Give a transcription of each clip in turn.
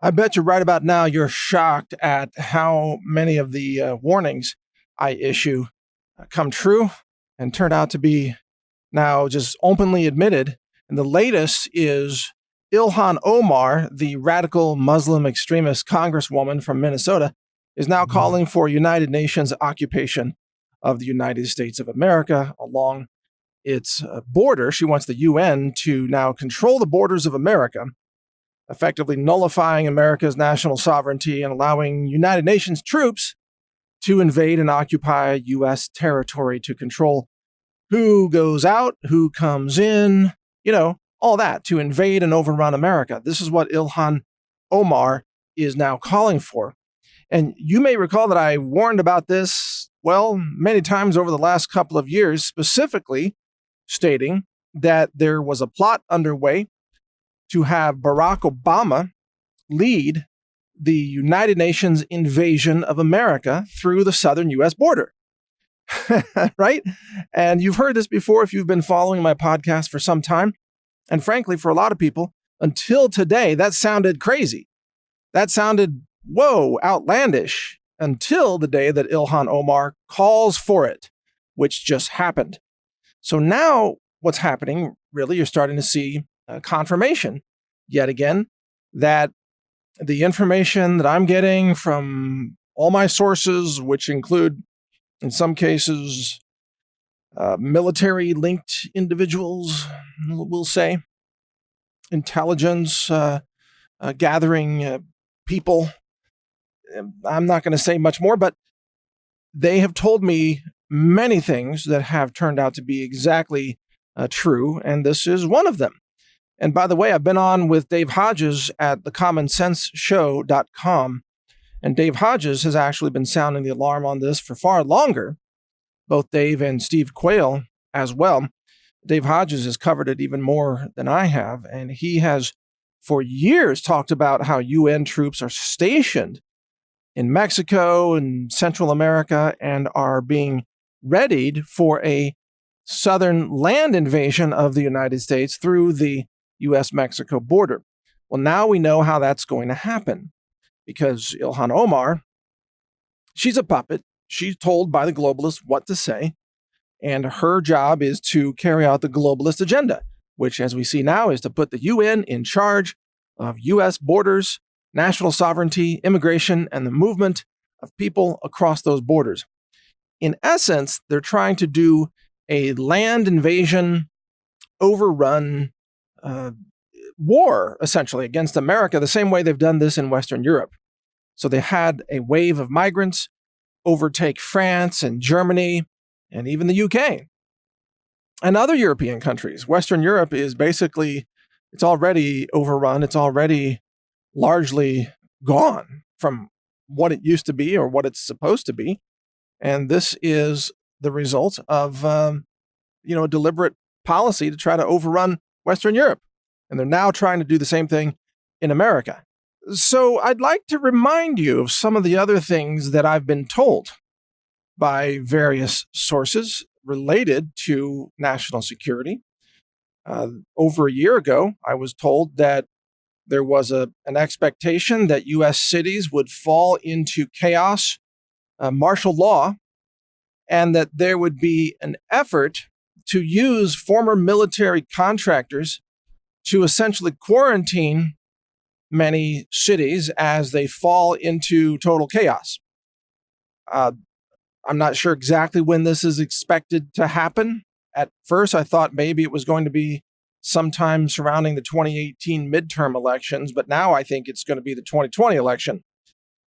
I bet you right about now you're shocked at how many of the warnings I issue come true and turn out to be now just openly admitted. And the latest is Ilhan Omar, the radical Muslim extremist congresswoman from Minnesota, is now calling for United Nations occupation of the United States of America along its border. She wants the UN to now control the borders of America, effectively nullifying America's national sovereignty and allowing United Nations troops to invade and occupy U.S. territory to control who goes out, who comes in, all that, to invade and overrun America. This is what Ilhan Omar is now calling for. And you may recall that I warned about this, many times over the last couple of years, specifically stating that there was a plot underway to have Barack Obama lead the United Nations invasion of America through the southern U.S. border. Right? And you've heard this before if you've been following my podcast for some time. And frankly, for a lot of people, until today, that sounded crazy. That sounded, outlandish, until the day that Ilhan Omar calls for it, which just happened. So now what's happening, really, you're starting to see confirmation yet again that the information that I'm getting from all my sources, which include, in some cases, military-linked individuals, we'll say, intelligence gathering people. I'm not going to say much more, but they have told me many things that have turned out to be exactly true, and this is one of them. And by the way, I've been on with Dave Hodges at thecommonsenseshow.com, and Dave Hodges has actually been sounding the alarm on this for far longer, both Dave and Steve Quayle as well. Dave Hodges has covered it even more than I have, and he has for years talked about how UN troops are stationed in Mexico and Central America and are being readied for a southern land invasion of the United States through the U.S.-Mexico border. Well, now we know how that's going to happen because Ilhan Omar, she's a puppet. She's told by the globalists what to say, and her job is to carry out the globalist agenda, which, as we see now, is to put the UN in charge of U.S. borders, national sovereignty, immigration, and the movement of people across those borders. In essence, they're trying to do a land invasion, overrun war, essentially, against America, the same way they've done this in Western Europe. So they had a wave of migrants overtake France and Germany and even the UK and other European countries. Western Europe is basically, it's already overrun. It's already largely gone from what it used to be or what it's supposed to be. And this is the result of, a deliberate policy to try to overrun Western Europe. And they're now trying to do the same thing in America. So I'd like to remind you of some of the other things that I've been told by various sources related to national security. Over a year ago, I was told that there was an expectation that U.S. cities would fall into chaos, martial law, and that there would be an effort to use former military contractors to essentially quarantine many cities as they fall into total chaos. I'm not sure exactly when this is expected to happen. At first, I thought maybe it was going to be sometime surrounding the 2018 midterm elections, but now I think it's going to be the 2020 election,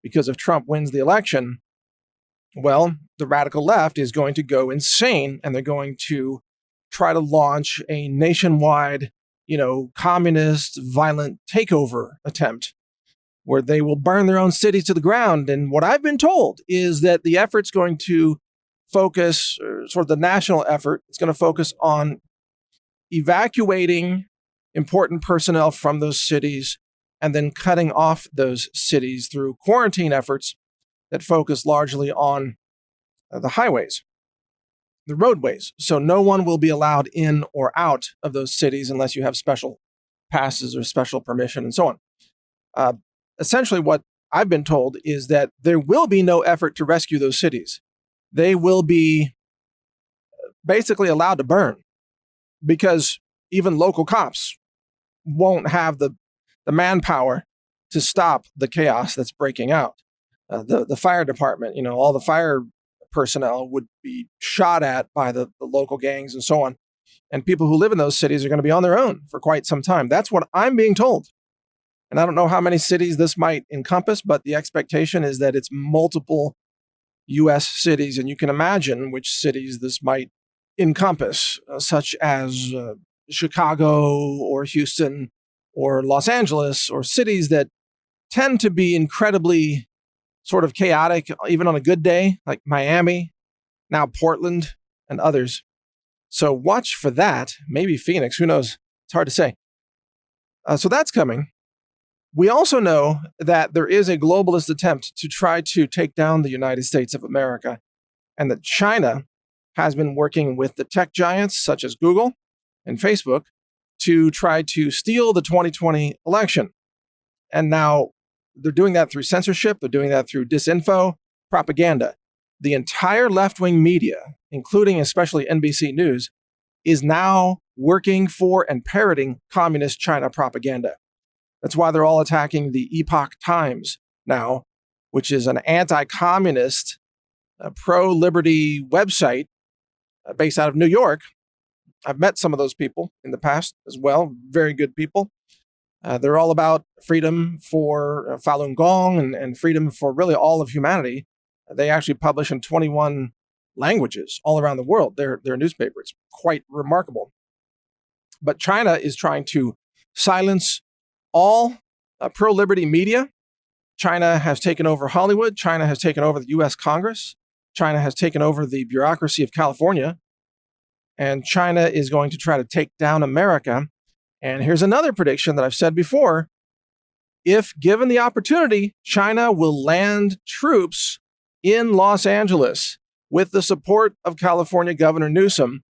because if Trump wins the election, the radical left is going to go insane, and they're going to try to launch a nationwide, communist violent takeover attempt where they will burn their own cities to the ground. And what I've been told is that the effort's going to focus, sort of the national effort, it's going to focus on evacuating important personnel from those cities and then cutting off those cities through quarantine efforts that focus largely on the highways, the roadways. So no one will be allowed in or out of those cities unless you have special passes or special permission and so on. essentially what I've been told is that there will be no effort to rescue those cities. They will be basically allowed to burn because even local cops won't have the manpower to stop the chaos that's breaking out. The fire department, all the fire personnel would be shot at by the local gangs and so on. And people who live in those cities are going to be on their own for quite some time. That's what I'm being told. And I don't know how many cities this might encompass, but the expectation is that it's multiple U.S. cities. And you can imagine which cities this might encompass, such as Chicago or Houston or Los Angeles, or cities that tend to be incredibly sort of chaotic, even on a good day, like Miami, now Portland, and others. So watch for that. Maybe Phoenix, who knows? It's hard to say. So that's coming. We also know that there is a globalist attempt to try to take down the United States of America, and that China has been working with the tech giants such as Google and Facebook to try to steal the 2020 election. And now they're doing that through censorship. They're doing that through disinfo, propaganda. The entire left-wing media, including especially NBC News, is now working for and parroting communist China propaganda. That's why they're all attacking the Epoch Times now, which is an anti-communist, pro-liberty website based out of New York. I've met some of those people in the past as well. Very good people. They're all about freedom for Falun Gong and freedom for really all of humanity. They actually publish in 21 languages all around the world, their newspaper. It's quite remarkable. But China is trying to silence all pro-liberty media. China has taken over Hollywood. China has taken over the U.S. Congress. China has taken over the bureaucracy of California. And China is going to try to take down America. And here's another prediction that I've said before. If given the opportunity, China will land troops in Los Angeles with the support of California Governor Newsom,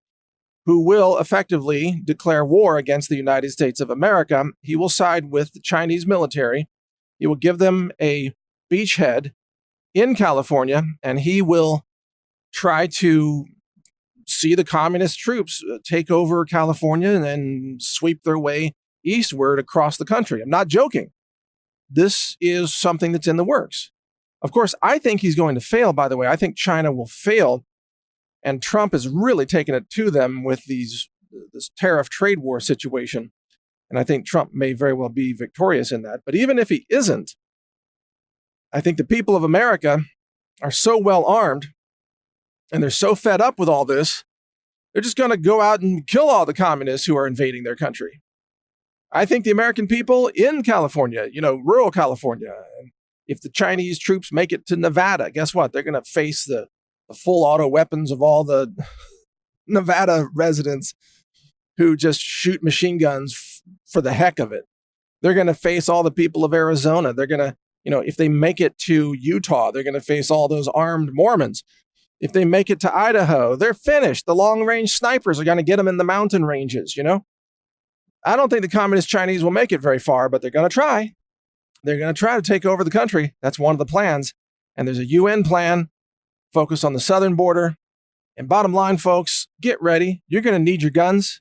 who will effectively declare war against the United States of America. He will side with the Chinese military. He will give them a beachhead in California, and he will try to see the communist troops take over California and then sweep their way eastward across the country. I'm not joking. This is something that's in the works. Of course, I think he's going to fail, by the way. I think China will fail. And Trump is really taking it to them with this tariff trade war situation. And I think Trump may very well be victorious in that. But even if he isn't, I think the people of America are so well armed and they're so fed up with all this, they're just going to go out and kill all the communists who are invading their country. I think the American people in California, rural California, if the Chinese troops make it to Nevada, guess what? They're going to face the full auto weapons of all the Nevada residents who just shoot machine guns for the heck of it. They're going to face all the people of Arizona. They're going to, if they make it to Utah, they're going to face all those armed Mormons. If they make it to Idaho, they're finished. The long-range snipers are going to get them in the mountain ranges, I don't think the communist Chinese will make it very far, but they're going to try. They're going to try to take over the country. That's one of the plans. And there's a UN plan focused on the southern border. And bottom line, folks, get ready. You're going to need your guns.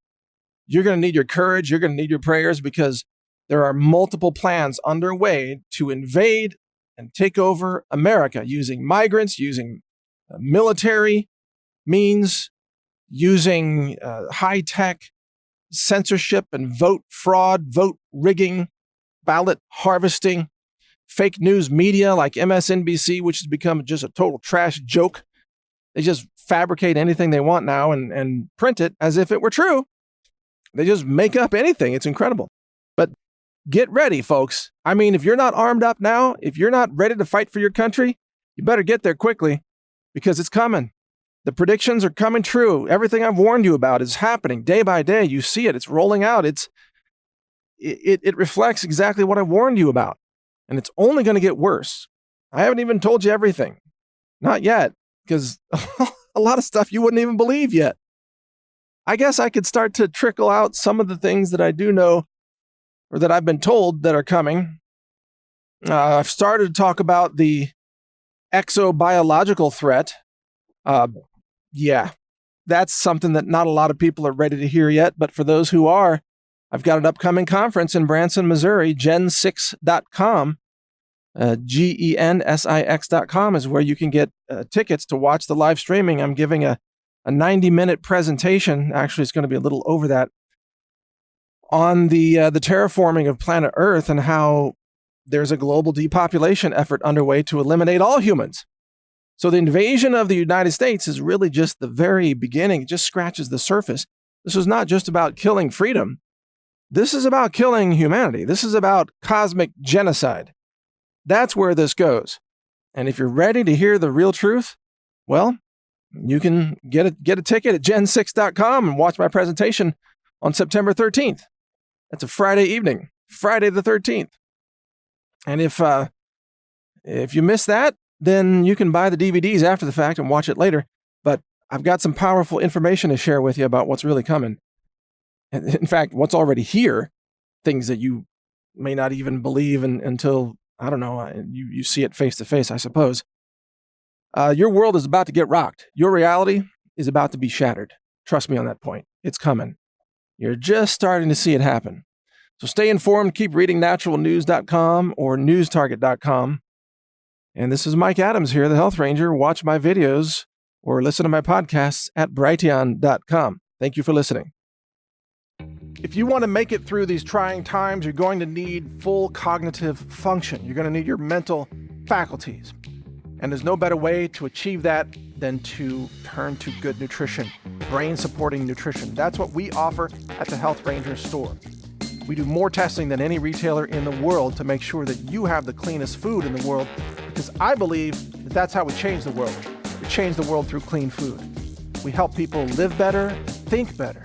You're going to need your courage. You're going to need your prayers, because there are multiple plans underway to invade and take over America using migrants, using military means, using high-tech censorship and vote fraud, vote rigging, ballot harvesting, fake news media like MSNBC, which has become just a total trash joke. They just fabricate anything they want now and print it as if it were true. They just make up anything. It's incredible. But get ready, folks. I mean, if you're not armed up now, if you're not ready to fight for your country, you better get there quickly, because it's coming. The predictions are coming true. Everything I've warned you about is happening day by day. You see it. It's rolling out. It reflects exactly what I warned you about. And it's only going to get worse. I haven't even told you everything. Not yet, because a lot of stuff you wouldn't even believe yet. I guess I could start to trickle out some of the things that I do know, or that I've been told that are coming. I've started to talk about the exobiological threat. Yeah, that's something that not a lot of people are ready to hear yet. But for those who are, I've got an upcoming conference in Branson, Missouri, gen6.com. GENSIX.com is where you can get tickets to watch the live streaming. I'm giving a 90-minute presentation. Actually, it's going to be a little over that, on the terraforming of planet Earth and how there's a global depopulation effort underway to eliminate all humans. So the invasion of the United States is really just the very beginning. It just scratches the surface. This is not just about killing freedom. This is about killing humanity. This is about cosmic genocide. That's where this goes. And if you're ready to hear the real truth, well, you can get a ticket at gen6.com and watch my presentation on September 13th. That's a Friday evening, Friday the 13th. And if you miss that, then you can buy the DVDs after the fact and watch it later. But I've got some powerful information to share with you about what's really coming. And in fact, what's already here, things that you may not even believe until, I don't know, you see it face to face, I suppose. Your world is about to get rocked. Your reality is about to be shattered. Trust me on that point. It's coming. You're just starting to see it happen. So stay informed. Keep reading NaturalNews.com or NewsTarget.com. And this is Mike Adams here, the Health Ranger. Watch my videos or listen to my podcasts at Brighteon.com. Thank you for listening. If you want to make it through these trying times, you're going to need full cognitive function. You're going to need your mental faculties. And there's no better way to achieve that than to turn to good nutrition, brain-supporting nutrition. That's what we offer at the Health Ranger store. We do more testing than any retailer in the world to make sure that you have the cleanest food in the world, because I believe that that's how we change the world. We change the world through clean food. We help people live better, think better,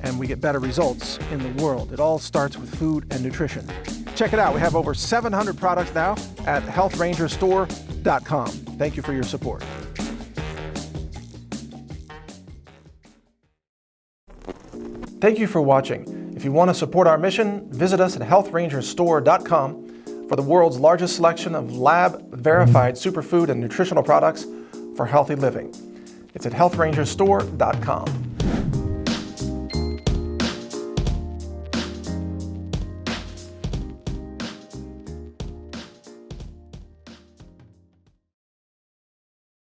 and we get better results in the world. It all starts with food and nutrition. Check it out. We have over 700 products now at healthrangerstore.com. Thank you for your support. Thank you for watching. If you want to support our mission, visit us at healthrangerstore.com for the world's largest selection of lab-verified superfood and nutritional products for healthy living. It's at healthrangerstore.com.